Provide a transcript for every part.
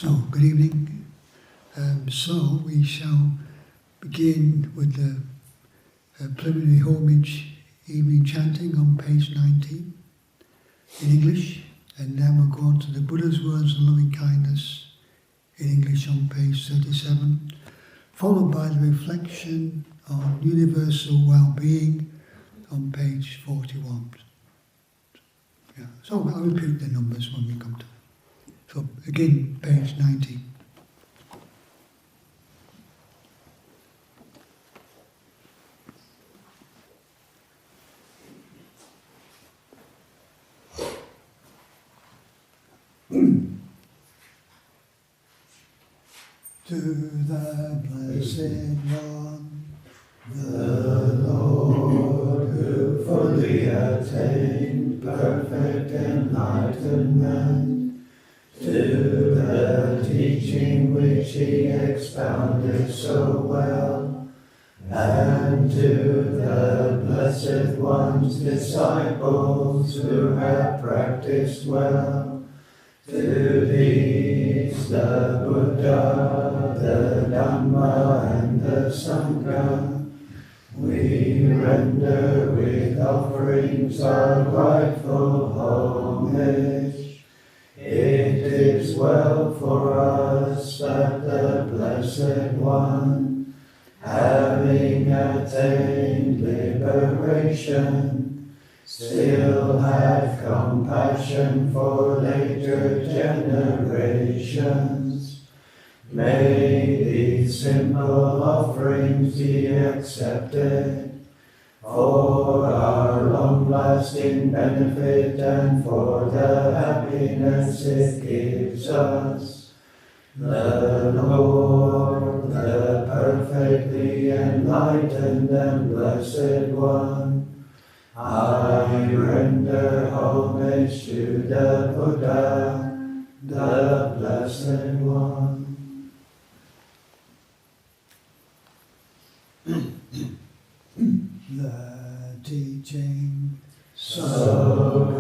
So, good evening. So we shall begin with the preliminary homage evening chanting on page 19 in English, and then we'll go on to the Buddha's words of loving kindness in English on page 37, followed by the reflection on universal well-being on page 41. Yeah, so I'll repeat the numbers when we come to it. So again, page 19. To the Blessed One, the Lord who fully attained perfect enlightenment, to the teaching which he expounded so well, and to the Blessed One's disciples who have practiced well, to these the Buddha, the Dhamma and the Sangha, we render with offerings our rightful homage. It is well for us that the Blessed One, having attained liberation, still have compassion for later generations. May these simple offerings be accepted for our long-lasting benefit and for the happiness it gives us. The Lord, the perfectly enlightened and Blessed One, I render homage to the Buddha, the Blessed One. The teaching so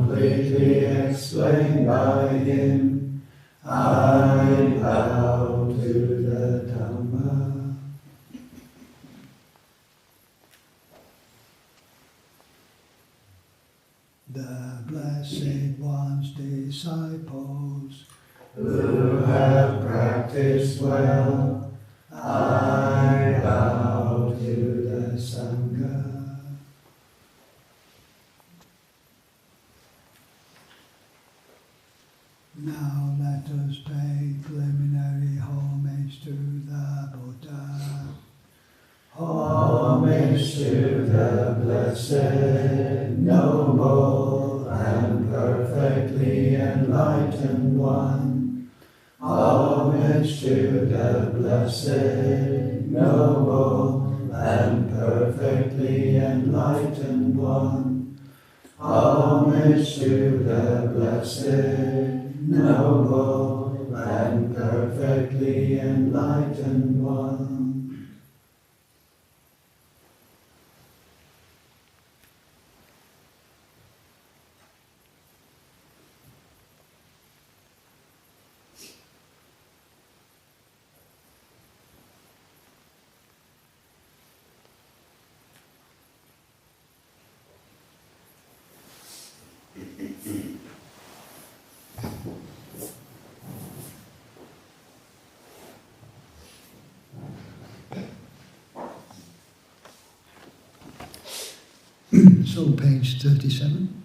completely explained by him, I bow to the Dhamma. The Blessed One's disciples who have practiced well, I bow to the Sangha. Now let us pay preliminary homage to the Buddha. Homage to the Blessed, Noble, and perfectly enlightened One. Homage to the Blessed, Noble, and perfectly enlightened One. Homage to the Blessed, Noble, and perfectly enlightened One. So page 37.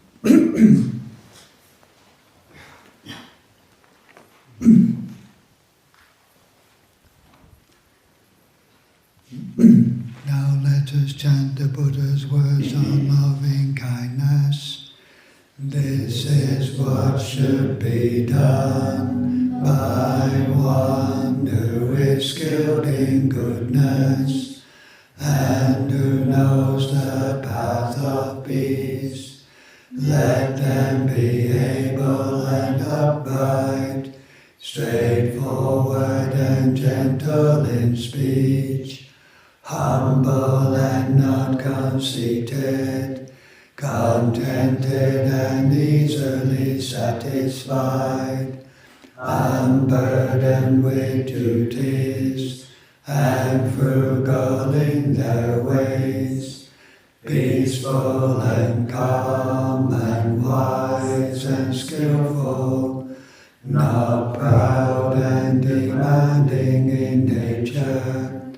Now let us chant the Buddha's words on loving kindness. This is what should be done by one who is skilled in goodness and who knows the path of peace. Let them be able and upright, straightforward and gentle in speech, humble and not conceited, contented and easily satisfied, unburdened with duties, and frugal in their ways, peaceful and calm and wise and skillful, not proud and demanding in nature.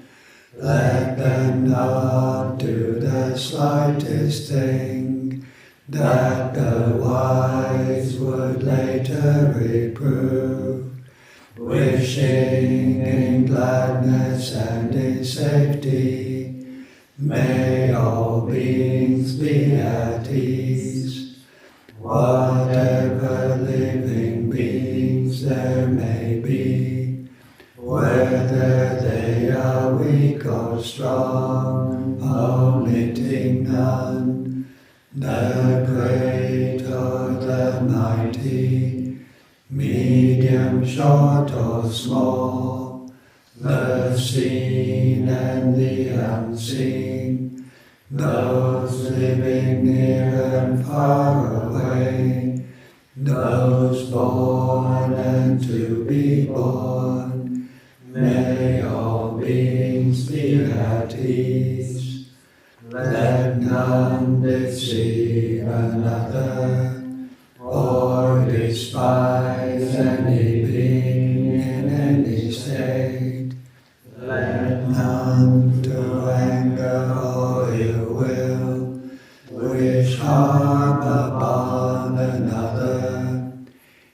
Let them not do the slightest thing that the wise would later reprove, wishing in gladness and in safety. May all beings be at ease. Whatever living beings there may be, whether they are weak or strong, omitting none, the great or the mighty, medium, short or small, the seen and the unseen, those living near and far away, those born and to be born, may all beings be at ease. Let none deceive another, or despise any being in any state. Let none to anger or ill will wish harm upon another,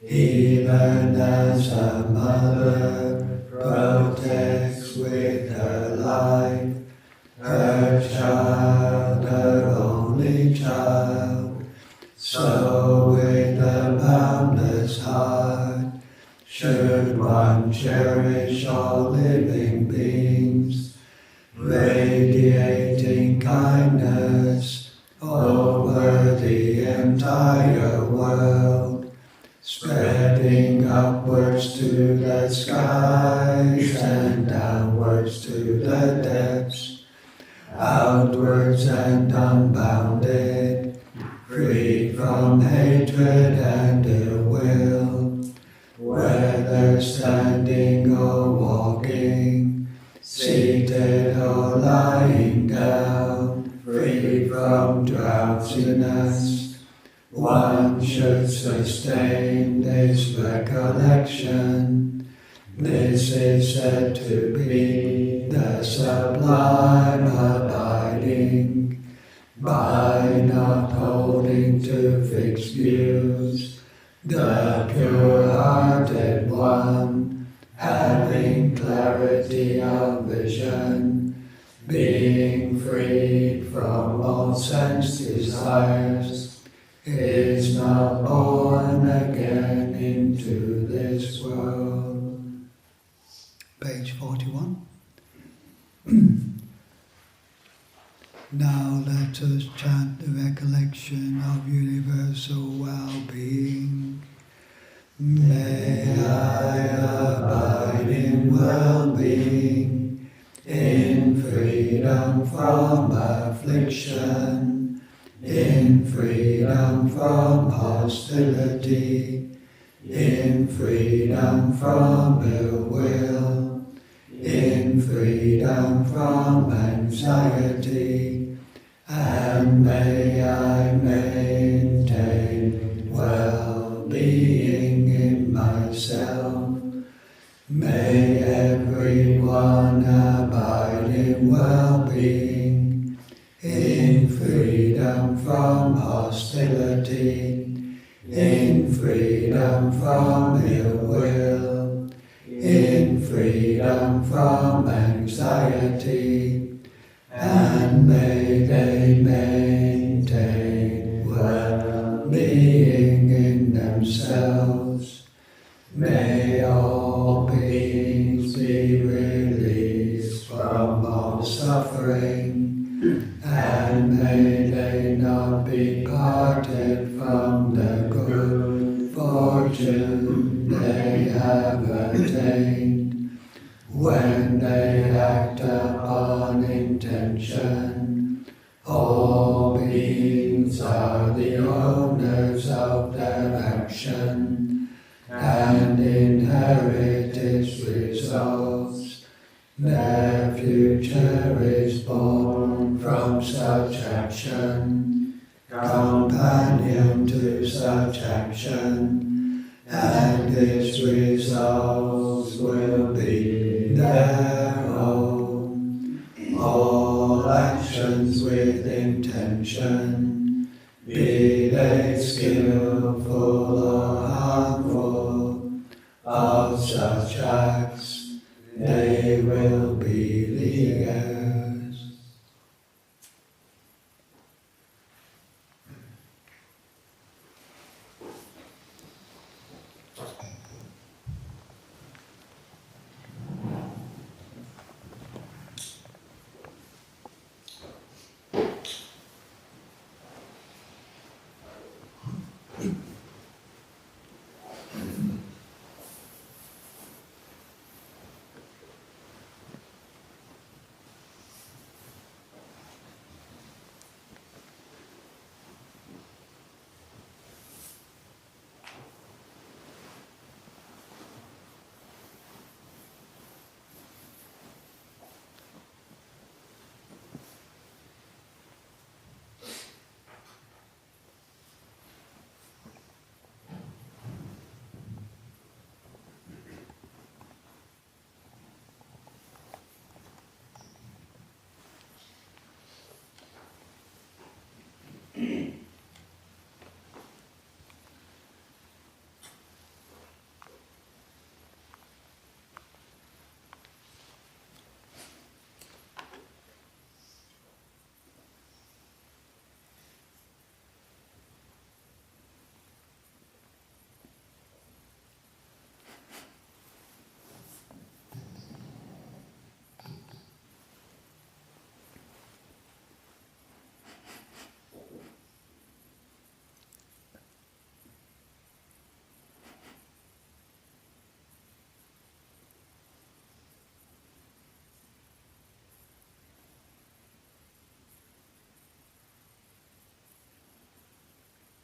even as a mother protects with her life her child, her only child. So with a boundless heart should one cherish all living beings, radiating kindness over the entire world, spreading upwards to the skies and downwards to the depths, outwards and unbounded, freed from hatred and ill will, whether standing or walking, seated or lying down, free from drowsiness. One should sustain this recollection. This is said to be the sublime abiding, by not holding to fixed views, the pure-hearted one, having clarity of vision, being freed from all sense desires, is not born again into this world. Page 41. Now let us chant the recollection of universal well-being. May I abide in well-being, in freedom from affliction, in freedom from hostility, in freedom from ill will, in freedom from anxiety, and may I maintain well-being in myself. May everyone abide in well-being, in freedom from hostility, in freedom from ill will, in freedom from anxiety, and may they maintain well-being in themselves. May all beings be released from all suffering, and may they not be parted from the good fortune they have attained. When they act upon intention, all beings are the owners of their action, and in Their future is born from such action, companion to such action, and its results will be their own. All actions with intention, be they skillful or harmful, of such acts they will be the heirs.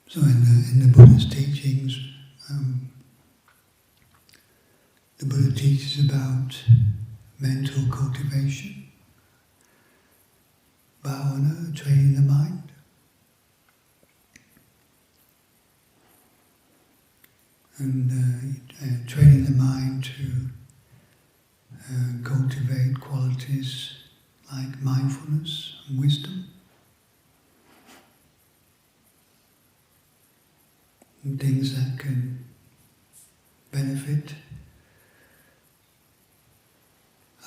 So in the Buddhist teachings, the Buddha teaches about mental cultivation, bhavana, training the mind. And training the mind to cultivate qualities like mindfulness and wisdom. And things that can benefit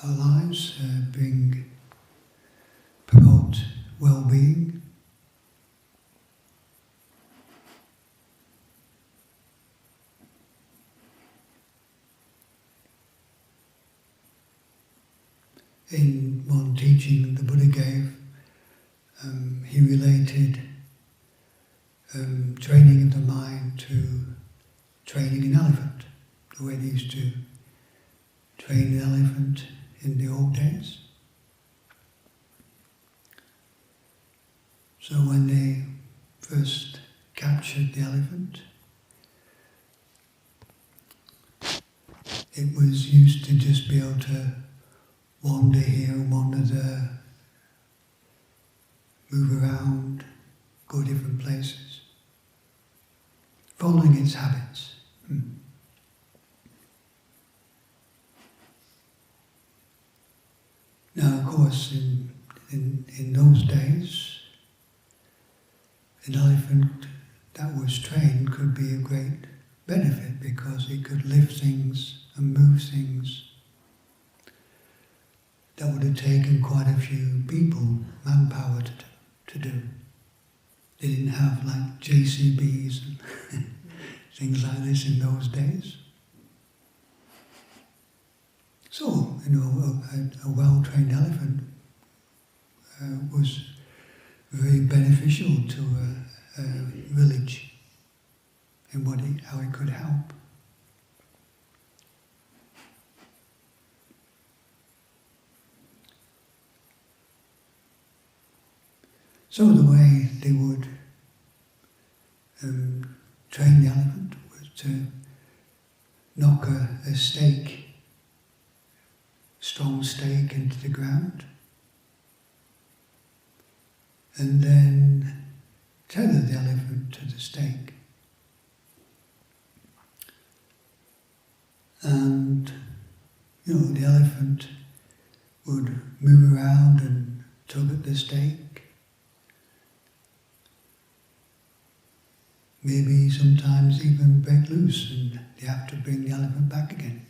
our lives, promote well-being. In one teaching the Buddha gave, he related training of the mind to training an elephant, the way they used to train an elephant in the old days. So when they first captured the elephant, it was used to just be able to wander here and wander there, move around, go different places, following its habits. Now, of course, in those days, an elephant that was trained could be a great benefit because it could lift things and move things that would have taken quite a few people, manpower to do. They didn't have like JCBs and things like this in those days. So, a well-trained elephant was very beneficial to a village in how it could help. So the way they would train the elephant was to knock a stake strong stake into the ground, and then tether the elephant to the stake. And the elephant would move around and tug at the stake. Maybe sometimes even break loose and you have to bring the elephant back again.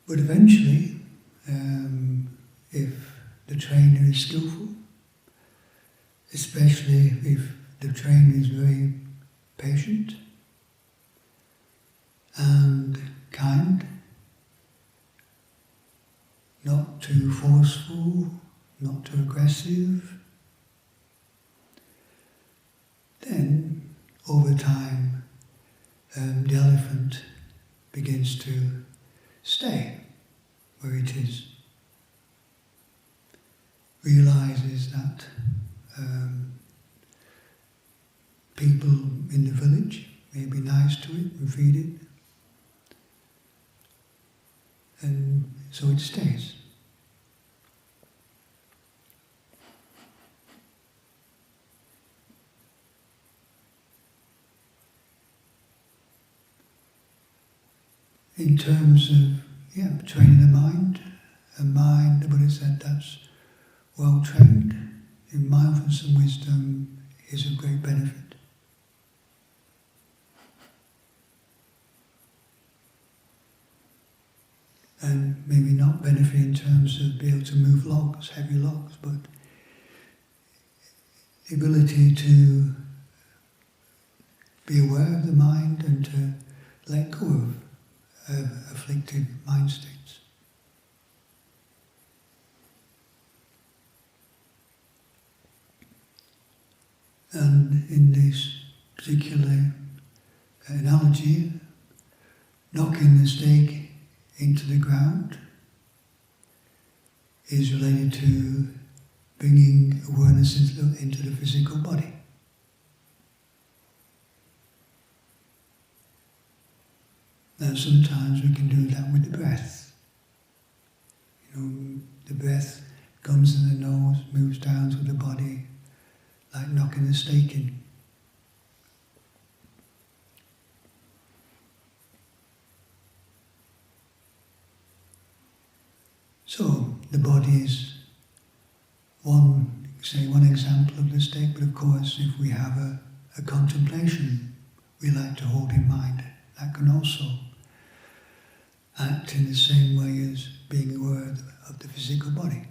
But eventually, if the trainer is skillful, especially if the trainer is very patient and kind, not too forceful, not too aggressive, then over time the elephant begins to stay where it is, realizes that people in the village may be nice to it and feed it, and so it stays. In terms of training the mind, the Buddha said that's well trained in mindfulness and wisdom is of great benefit. And maybe not benefit in terms of being able to move logs, heavy logs, but the ability to be aware of the mind and to let go of afflictive mind states. And in this particular analogy, knocking the stake into the ground is related to bringing awareness into the physical body. Now sometimes we can do that with the breath. The breath comes in the nose, moves down through the body, like knocking the stake in. So the body is one example of the stake, but of course if we have a contemplation we like to hold in mind, that can also act in the same way as being aware of the physical body.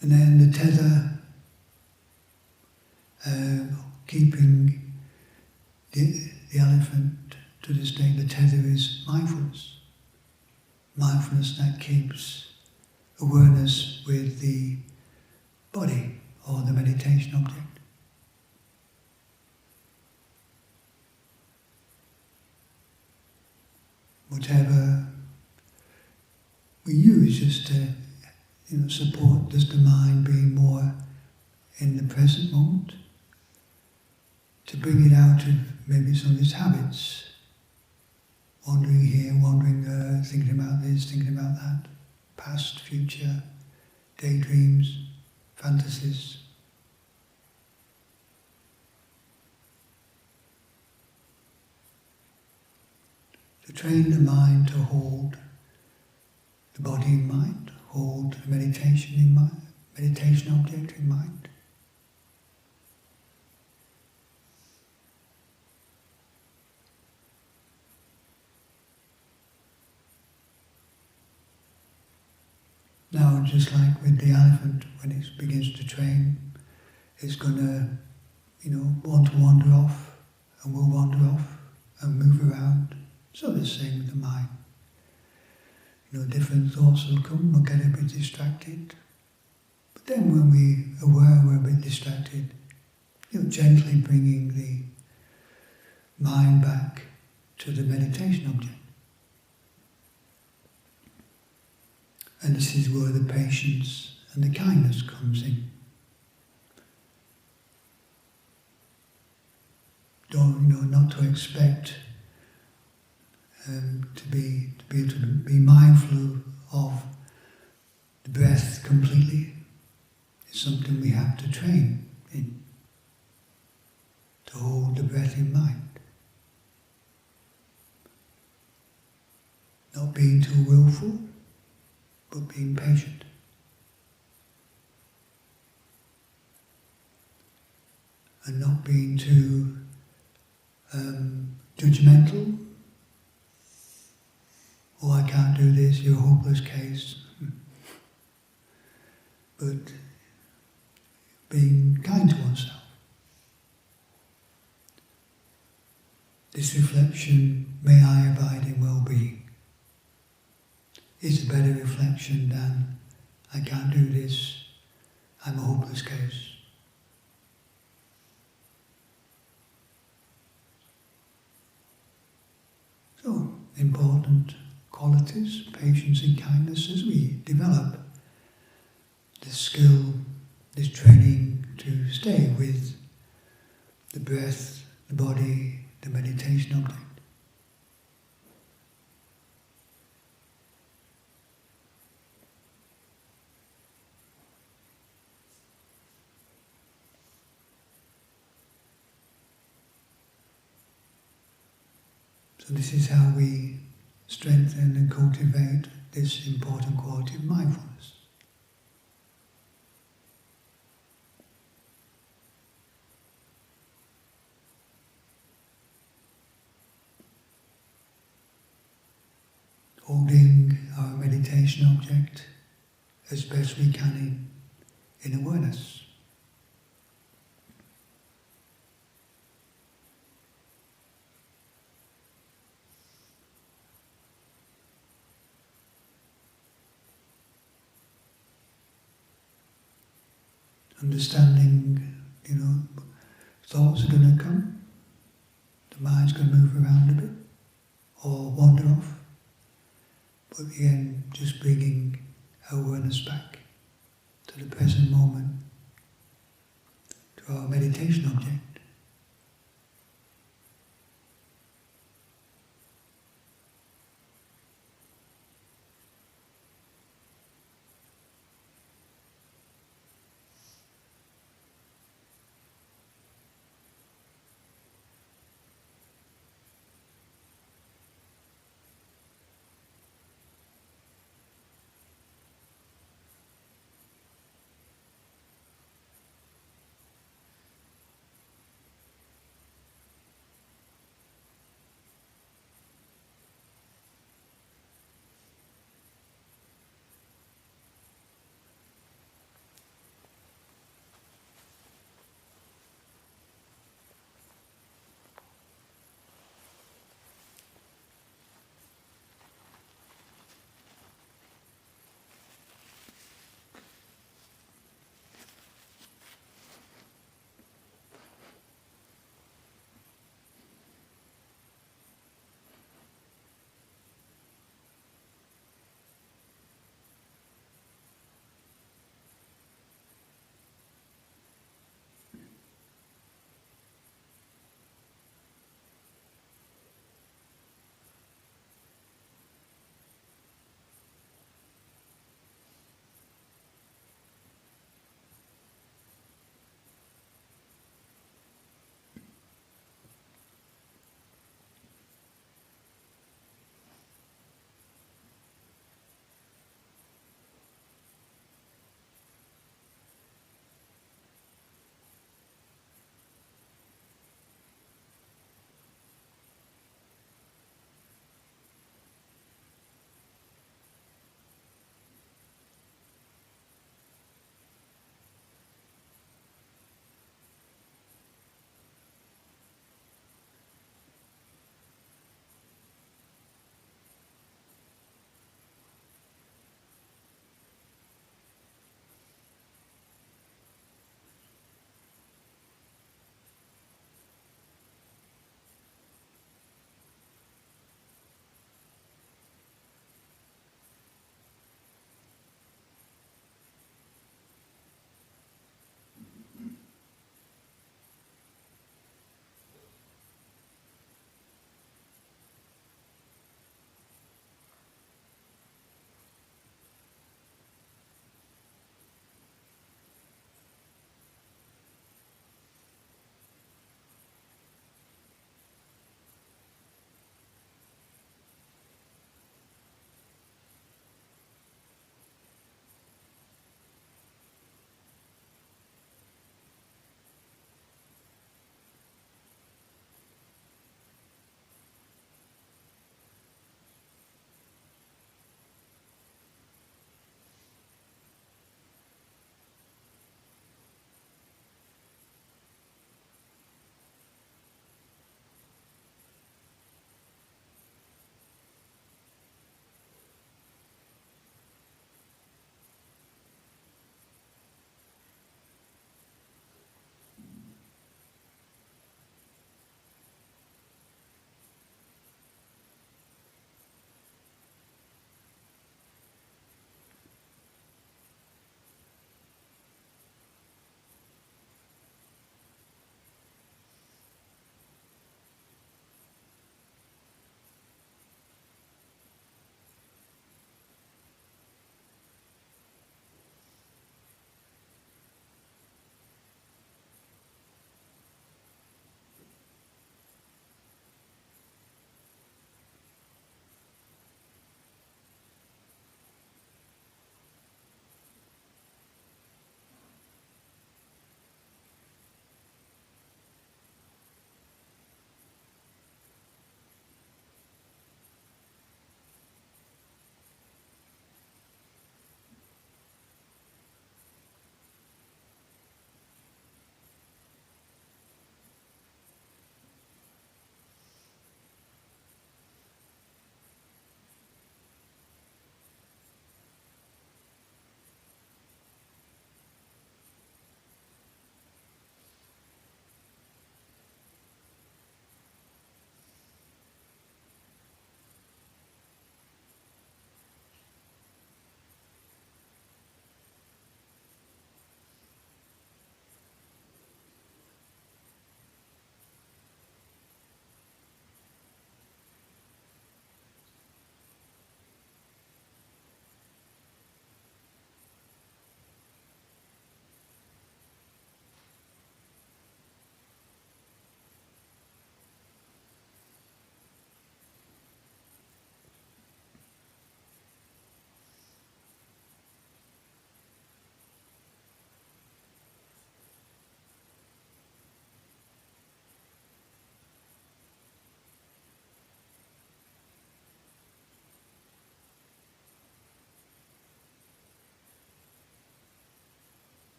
And then the tether, keeping the elephant to the stake, the tether is mindfulness. Mindfulness that keeps awareness with the body or the meditation object. Whatever we use just to support just the mind being more in the present moment, to bring it out of maybe some of its habits, wandering here, wandering there, thinking about this, thinking about that, past, future, daydreams, fantasies. To train the mind to hold the body in mind, hold meditation in mind, meditation object in mind. Now, just like with the elephant, when it begins to train, it's going to, want to wander off, and will wander off and move around. So the same with the mind. Different thoughts will come, we'll get a bit distracted. But then when we're aware we're a bit distracted, gently bringing the mind back to the meditation object. And this is where the patience and the kindness comes in. to expect to be able to be mindful of the breath completely. It's something we have to train in, to hold the breath in mind. Not being too willful, but being patient. And not being too judgmental. Oh, I can't do this, you're a hopeless case. But being kind to oneself. This reflection, may I abide in well-being, is a better reflection than I can't do this, I'm a hopeless case. So, important qualities, patience and kindness, as we develop this skill, this training to stay with the breath, the body, the meditation object. So this is how we strengthen and cultivate this important quality of mindfulness. Holding our meditation object as best we can in awareness. Understanding, thoughts are going to come, the mind's going to move around a bit, or wander off. But again, just bringing awareness back to the present moment, to our meditation object.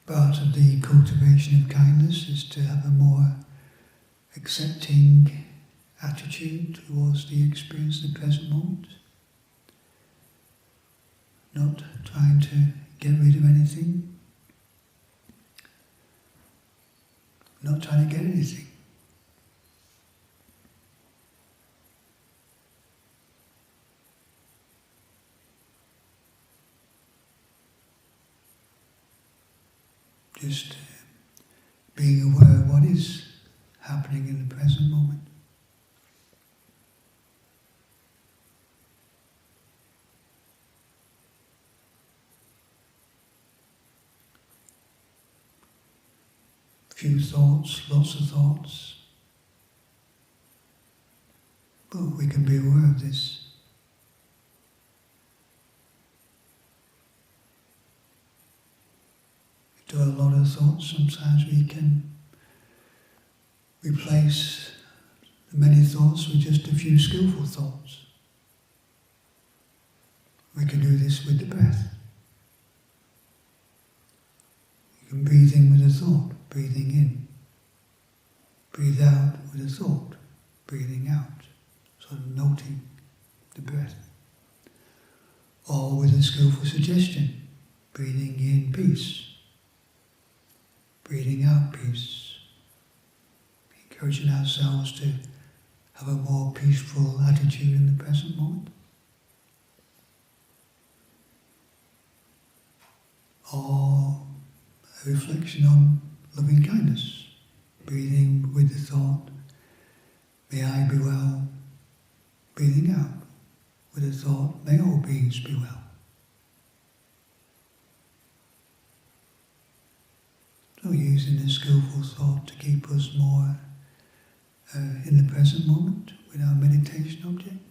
Part of the cultivation of kindness is to have a more accepting attitude towards the experience of the present moment. Not trying to get rid of anything. Not trying to get anything. Just being aware of what is happening in the present moment. Few thoughts, lots of thoughts. But we can be aware of this. We do a lot of thoughts. Sometimes we can replace the many thoughts with just a few skillful thoughts. We can do this with the breath. You can breathe in with a thought, breathing in. Breathe out with a thought, breathing out, sort of noting the breath. Or with a skillful suggestion, breathing in peace, breathing out peace. Encouraging ourselves to have a more peaceful attitude in the present moment. Or a reflection on loving kindness, breathing with the thought, may I be well, breathing out with the thought, may all beings be well. So using a skillful thought to keep us more in the present moment with our meditation object.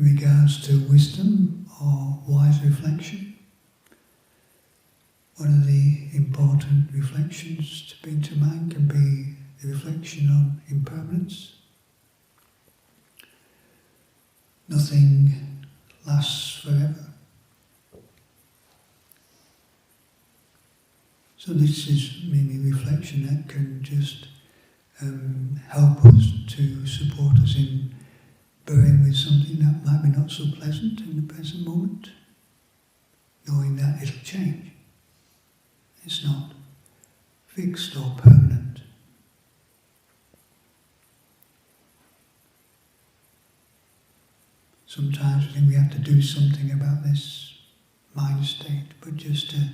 in regards to wisdom or wise reflection. One of the important reflections to bring to mind can be the reflection on impermanence. Nothing lasts forever. So this is maybe reflection that can just help us to support us in bearing with something that might be not so pleasant in the present moment, knowing that it'll change. It's not fixed or permanent. Sometimes we think we have to do something about this mind state, but just to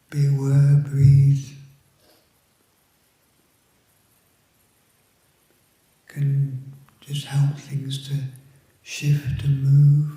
be aware, breathe, can just help things to shift and move.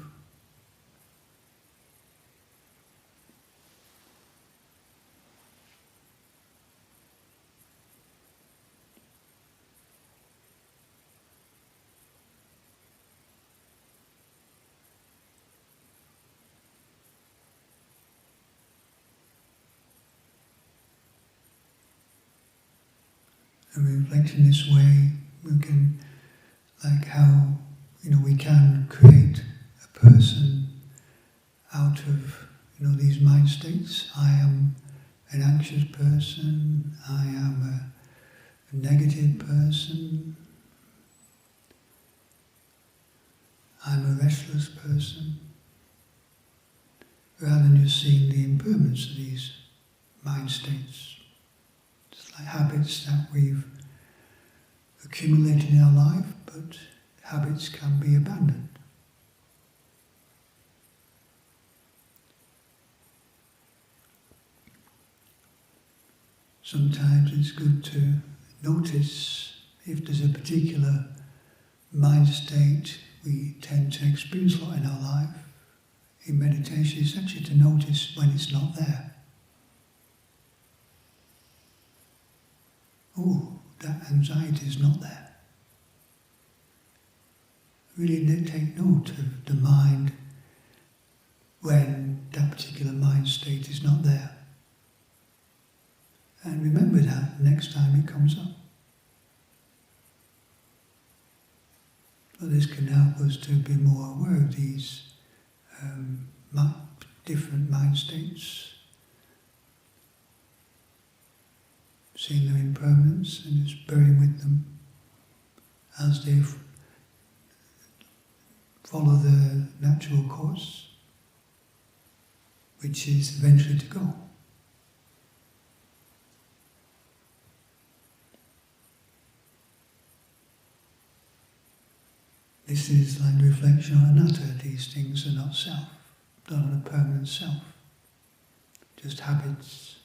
And we reflect in this way, we can, like how, we can create a person out of, these mind states. I am an anxious person, I am a negative person, I'm a restless person, rather than just seeing the impermanence of these mind states. It's like habits that we've accumulated in our life, but habits can be abandoned. Sometimes it's good to notice if there's a particular mind state we tend to experience a lot in our life. In meditation, it's actually to notice when it's not there. Oh, that anxiety is not there. Really take note of the mind when that particular mind state is not there. And remember that next time it comes up. So this can help us to be more aware of these different mind states, seeing their impermanence and just bearing with them as they follow the natural course, which is eventually to go. This is like reflection on anatta. These things are not self, not a permanent self, just habits.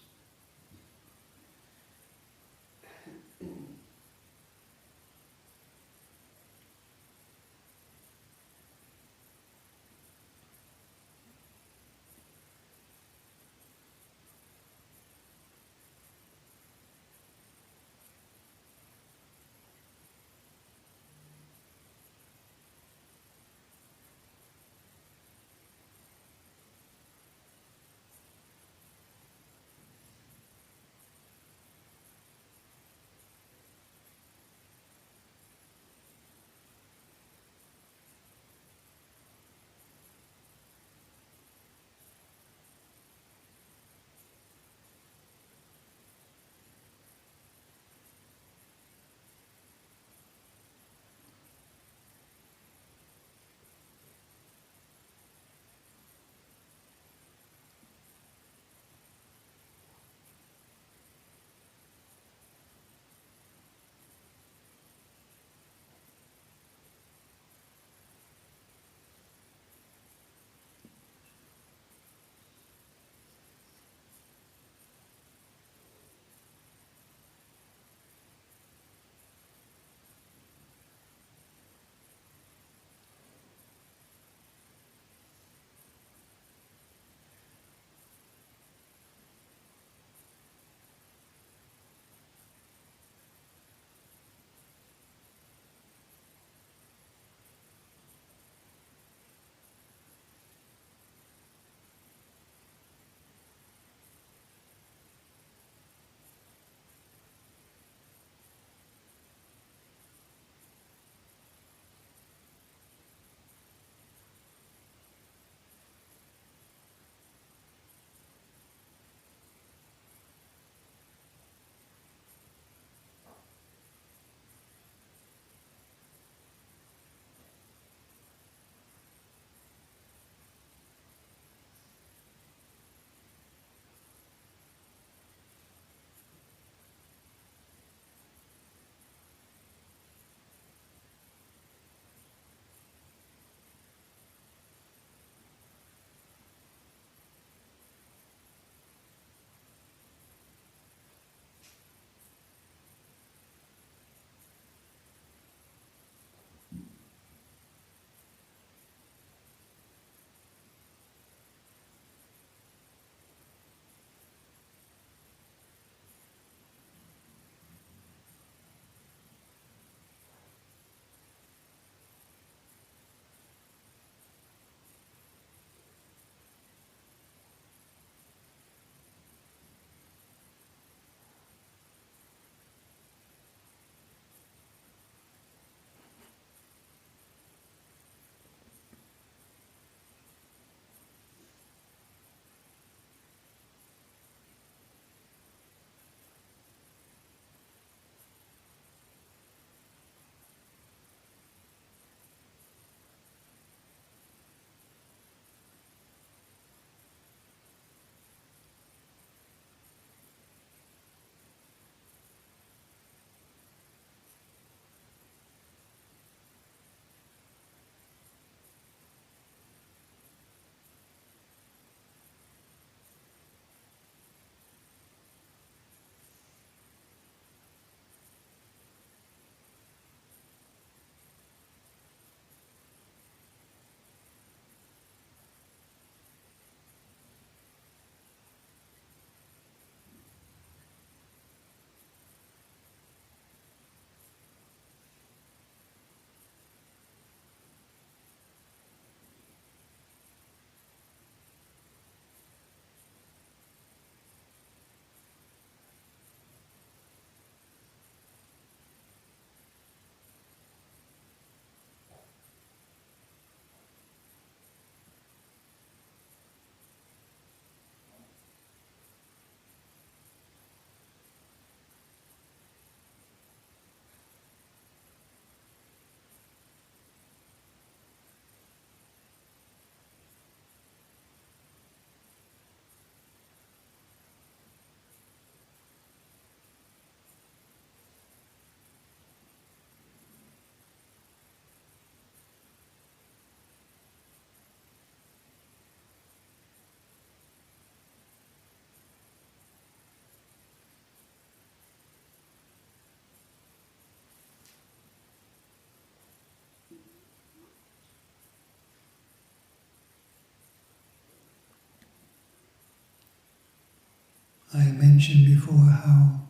I mentioned before how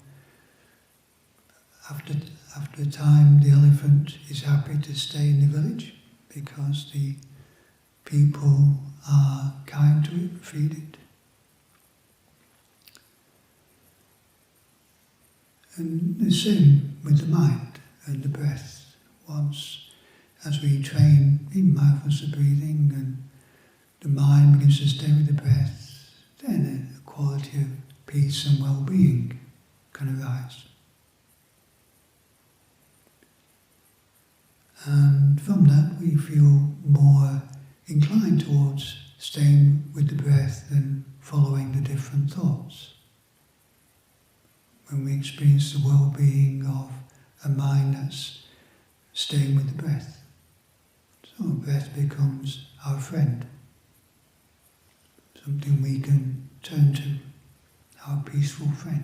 after a time the elephant is happy to stay in the village because the people are kind to it, feed it. And the same with the mind and the breath. Once, as we train in mindfulness of breathing and the mind begins to stay with the breath, then a quality of peace and well-being can arise. And from that we feel more inclined towards staying with the breath than following the different thoughts. When we experience the well-being of a mind that's staying with the breath. So the breath becomes our friend, something we can turn to, our peaceful friend.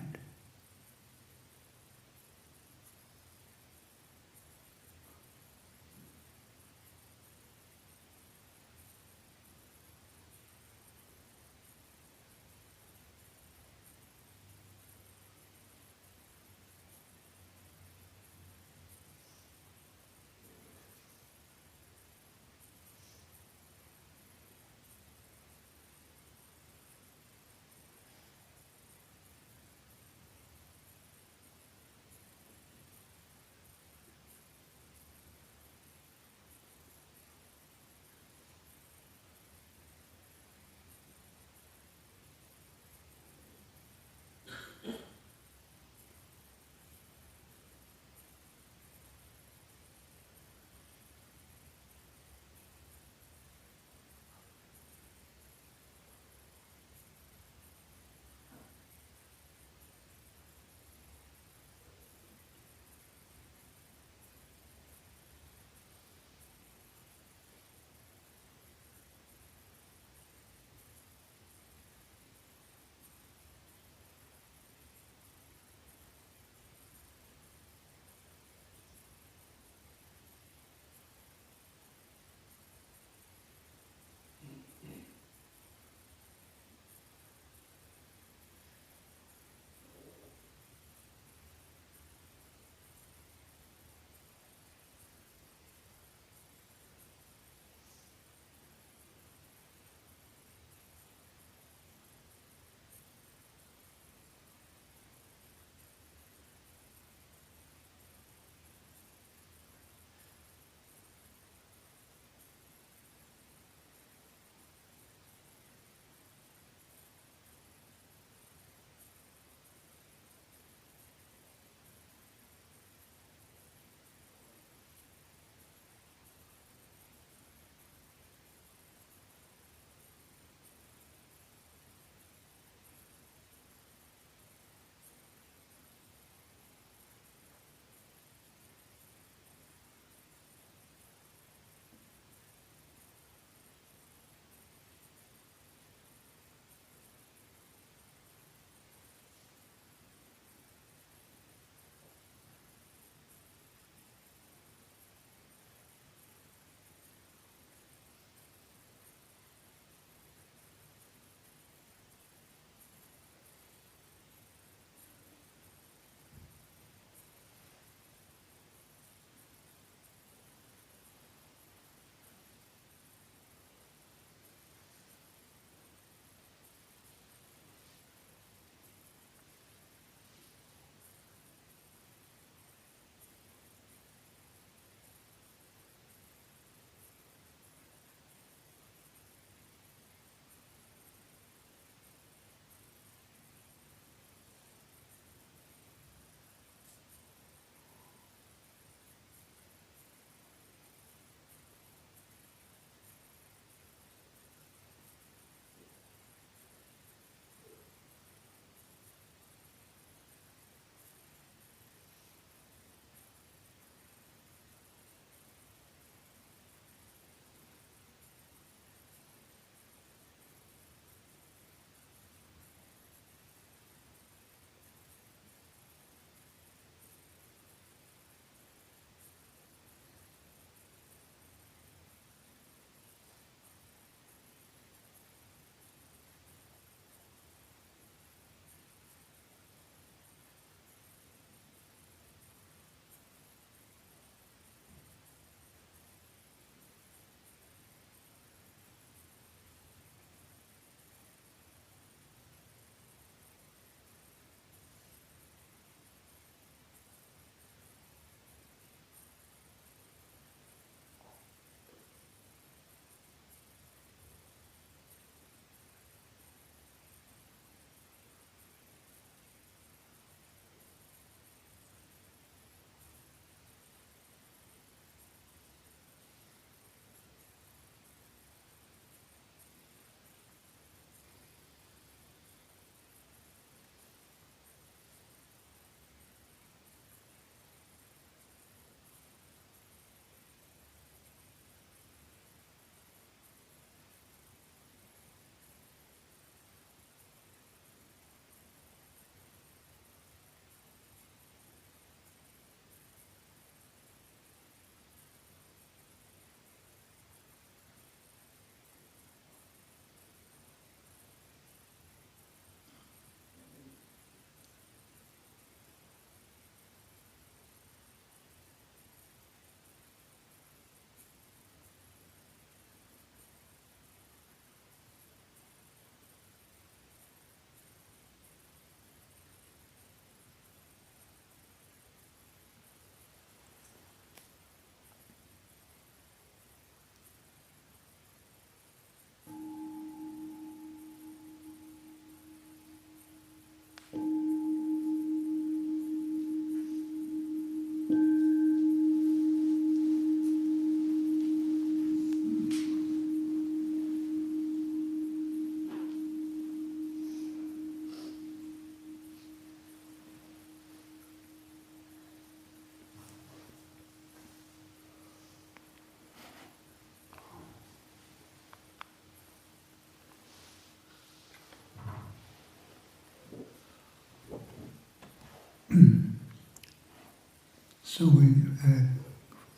So we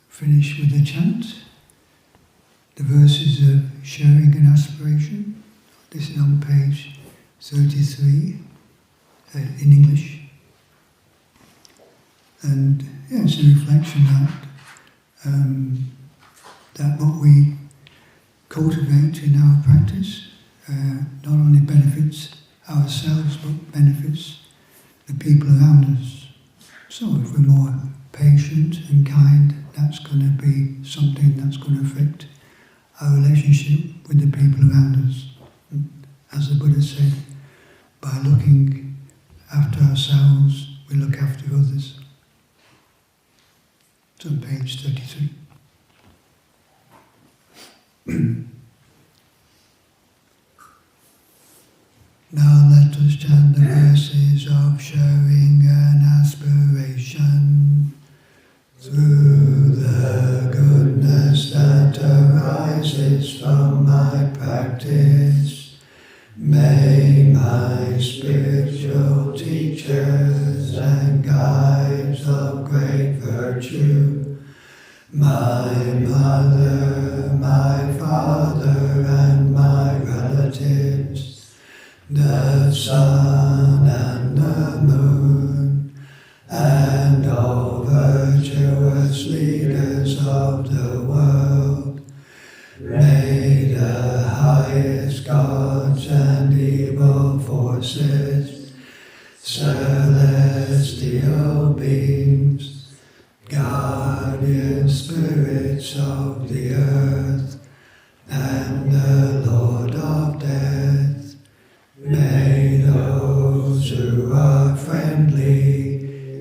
finish with the chant, the verses of sharing and aspiration. This is on page 33 in English. And yeah, it's a reflection that what we cultivate in our practice not only benefits ourselves but benefits the people around us. So if we're more patient and kind, that's going to be something that's going to affect our relationship with the people around us. As the Buddha said, by looking after ourselves, we look after others. It's on page 33. Now let us chant the verses of sharing and aspiration. Through the goodness that arises from my practice, may my spiritual teachers and guides of great virtue, my mother, my father, and my relatives, the sun and the moon, and all virtuous leaders of the world, may the highest gods and evil forces, celestial beings, guardian spirits of the earth, and the Lord of death, may those who are friendly,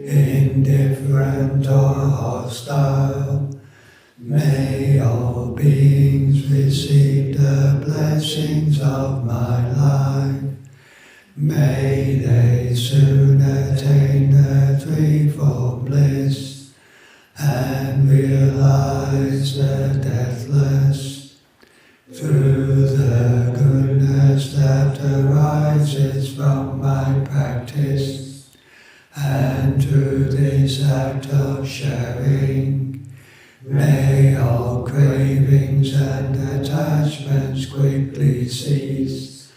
indifferent or hostile, may all beings receive the blessings of my life. May they soon attain the threefold bliss and realize the deathless. Through the goodness that arises from my practice, and through this act of sharing, may all cravings and attachments quickly cease,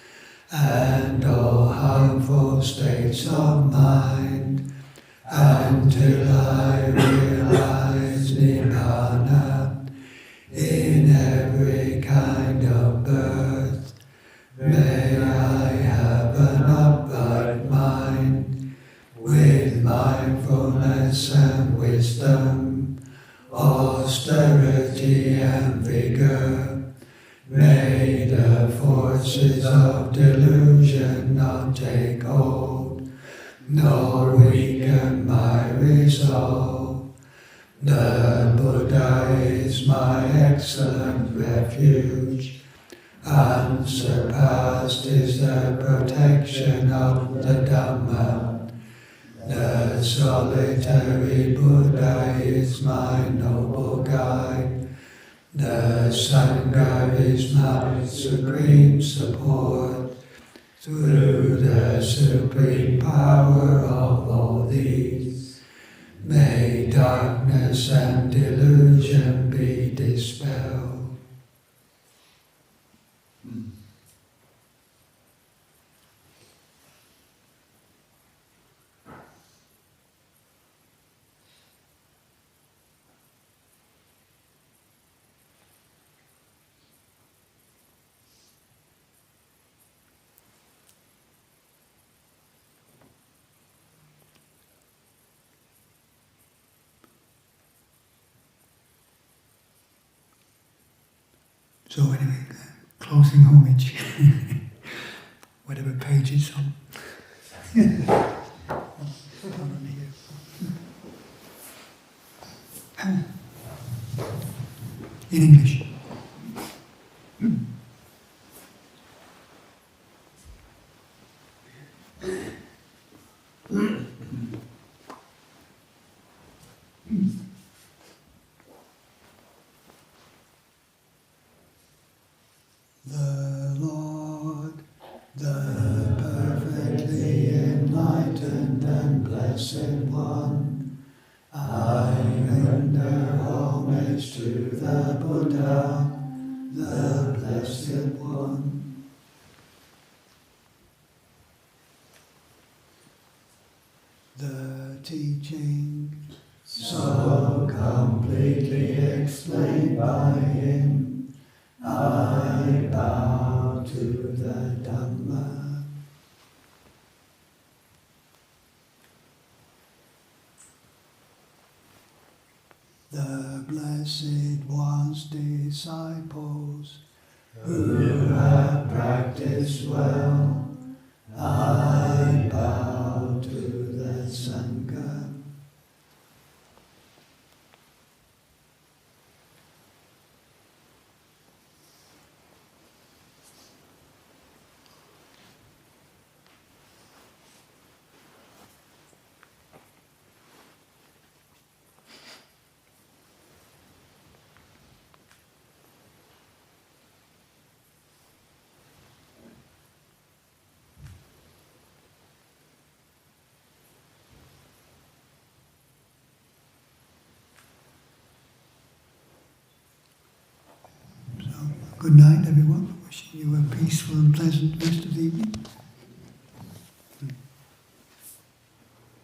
and all harmful states of mind, until I realize Nibbana in every kind of birth. May I have an upright mind, with mindfulness and wisdom, austerity and vigor. May the forces of delusion not take hold, nor weaken my resolve. The Buddha is my excellent refuge. Unsurpassed is the protection of the Dhamma. The solitary Buddha is my noble guide. The Sangha is my supreme support. Through the supreme power of all these, may darkness and delusion be dispelled. So anyway, closing homage, whatever page it's on. In English. The Lord, the perfectly enlightened and blessed one, I homage to the Buddha, the Blessed One. The teaching so completely explained by him, I bow to the Dhamma. The Blessed One's disciples who have practiced well, I bow to the Sangha. Good night, everyone. Wishing you a peaceful and pleasant rest of the evening.